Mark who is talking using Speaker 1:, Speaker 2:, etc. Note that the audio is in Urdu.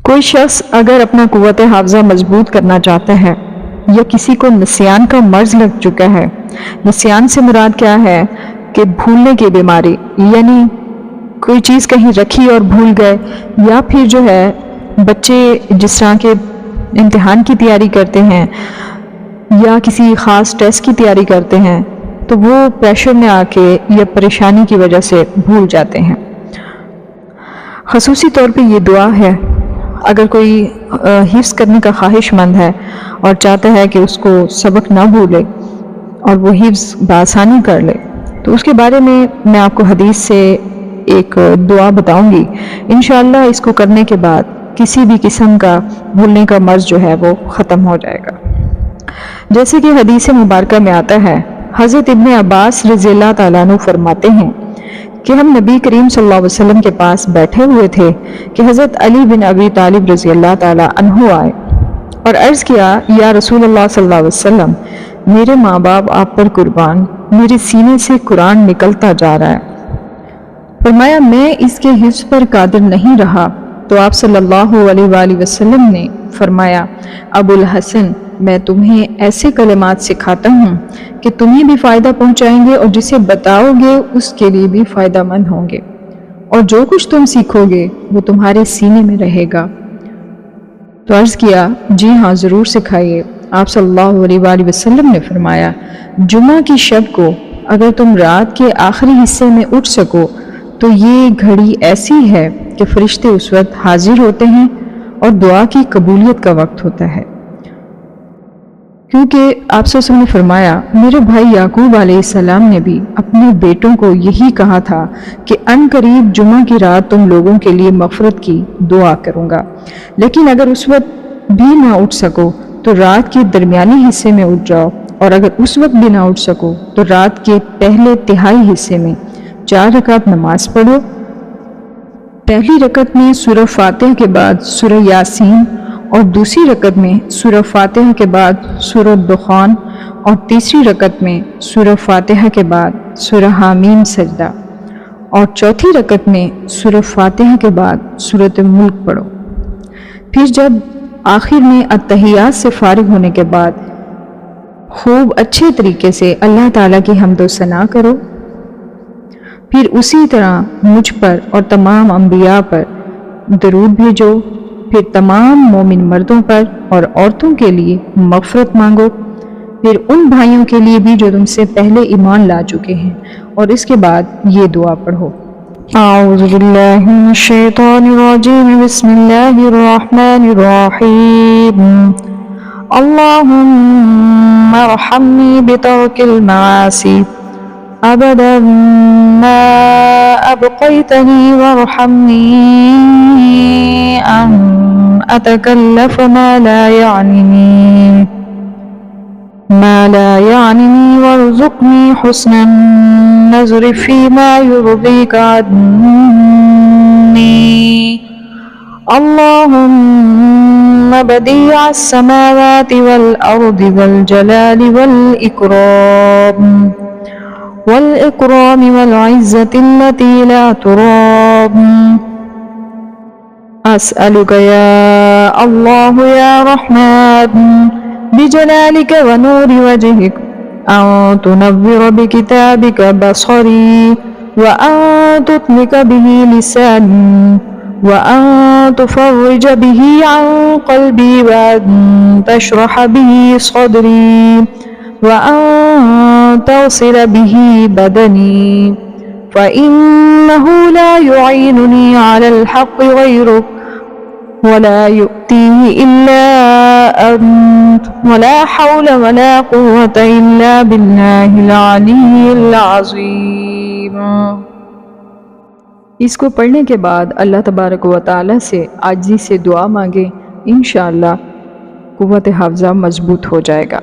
Speaker 1: کوئی شخص اگر اپنا قوت حافظہ مضبوط کرنا چاہتا ہے یا کسی کو نسیان کا مرض لگ چکا ہے، نسیان سے مراد کیا ہے کہ بھولنے کی بیماری، یعنی کوئی چیز کہیں رکھی اور بھول گئے، یا پھر جو ہے بچے جس طرح کے امتحان کی تیاری کرتے ہیں یا کسی خاص ٹیسٹ کی تیاری کرتے ہیں تو وہ پریشر میں آ کے یا پریشانی کی وجہ سے بھول جاتے ہیں۔ خصوصی طور پہ یہ دعا ہے، اگر کوئی حفظ کرنے کا خواہش مند ہے اور چاہتا ہے کہ اس کو سبق نہ بھولے اور وہ حفظ بآسانی کر لے، تو اس کے بارے میں آپ کو حدیث سے ایک دعا بتاؤں گی۔ انشاءاللہ اس کو کرنے کے بعد کسی بھی قسم کا بھولنے کا مرض جو ہے وہ ختم ہو جائے گا۔ جیسے کہ حدیث مبارکہ میں آتا ہے، حضرت ابن عباس رضی اللہ تعالیٰ عنہ فرماتے ہیں کہ ہم نبی کریم صلی اللہ علیہ وسلم کے پاس بیٹھے ہوئے تھے کہ حضرت علی بن ابی طالب رضی اللہ تعالیٰ عنہ آئے اور عرض کیا، یا رسول اللہ صلی اللہ علیہ وسلم، میرے ماں باپ آپ پر قربان، میرے سینے سے قرآن نکلتا جا رہا ہے۔ فرمایا میں اس کے حفظ پر قادر نہیں رہا تو آپ صلی اللہ علیہ وآلہ وسلم نے فرمایا، ابو الحسن، میں تمہیں ایسے کلمات سکھاتا ہوں کہ تمہیں بھی فائدہ پہنچائیں گے اور جسے بتاؤ گے اس کے لیے بھی فائدہ مند ہوں گے، اور جو کچھ تم سیکھو گے وہ تمہارے سینے میں رہے گا۔ تو عرض کیا، جی ہاں ضرور سکھائیے۔ آپ صلی اللہ علیہ وآلہ وسلم نے فرمایا، جمعہ کی شب کو اگر تم رات کے آخری حصے میں اٹھ سکو تو یہ گھڑی ایسی ہے کہ فرشتے اس وقت حاضر ہوتے ہیں اور دعا کی قبولیت کا وقت ہوتا ہے، کیونکہ آپ صلی اللہ علیہ وسلم نے فرمایا، میرے بھائی یعقوب علیہ السلام نے بھی اپنے بیٹوں کو یہی کہا تھا کہ ان قریب جمعہ کی رات تم لوگوں کے لیے مغفرت کی دعا کروں گا، لیکن اگر اس وقت بھی نہ اٹھ سکو تو رات کے درمیانی حصے میں اٹھ جاؤ، اور اگر اس وقت بھی نہ اٹھ سکو تو رات کے پہلے تہائی حصے میں 4 رکعت نماز پڑھو۔ پہلی رکعت میں سورہ فاتحہ کے بعد سورہ یاسین، اور دوسری رکعت میں سورہ فاتحہ کے بعد سورہ دخان، اور تیسری رکعت میں سورہ فاتحہ کے بعد سورہ حامیم سجدہ، اور چوتھی رکعت میں سورہ فاتحہ کے بعد سورۃ ملک پڑھو۔ پھر جب آخر میں اتحیات سے فارغ ہونے کے بعد خوب اچھے طریقے سے اللہ تعالیٰ کی حمد و ثنا کرو، پھر اسی طرح مجھ پر اور تمام انبیاء پر درود بھیجو، پھر تمام مومن مردوں پر اور عورتوں کے لیے مغفرت مانگو، پھر ان بھائیوں کے لیے بھی جو تم سے پہلے ایمان لا چکے ہیں، اور اس کے بعد یہ دعا پڑھو، اعوذ باللہ من الشیطان الرجیم، بسم اللہ الرحمن الرحیم، اللہم ارحمنی بترک المعاصی ابدا ما ابقیتنی وارحمنی ان اتکلف ما لا یعنی وارزقنی حسن النظر فیما یرضیک عنی، اللہم بدیع السماوات والارض والجلال والإكرام والعزة التي لا ترام، أسألك يا الله يا رحمن بجلالك ونور وجهك أن تنور بكتابك بصري، وأن تطلق به لساني، وأن تفرج به عن قلبي، وأن تشرح به صدري، وأن توصل به بدني، فإنه لا يعينني على الحق غيرك ولا يؤتيه إلا أنت، ولا حول ولا قوة إلا بالله العلي العظيم۔ اس کو پڑھنے کے بعد اللہ تبارک و تعالی سے عاجزی سے دعا مانگے، انشاءاللہ قوت حافظہ مضبوط ہو جائے گا۔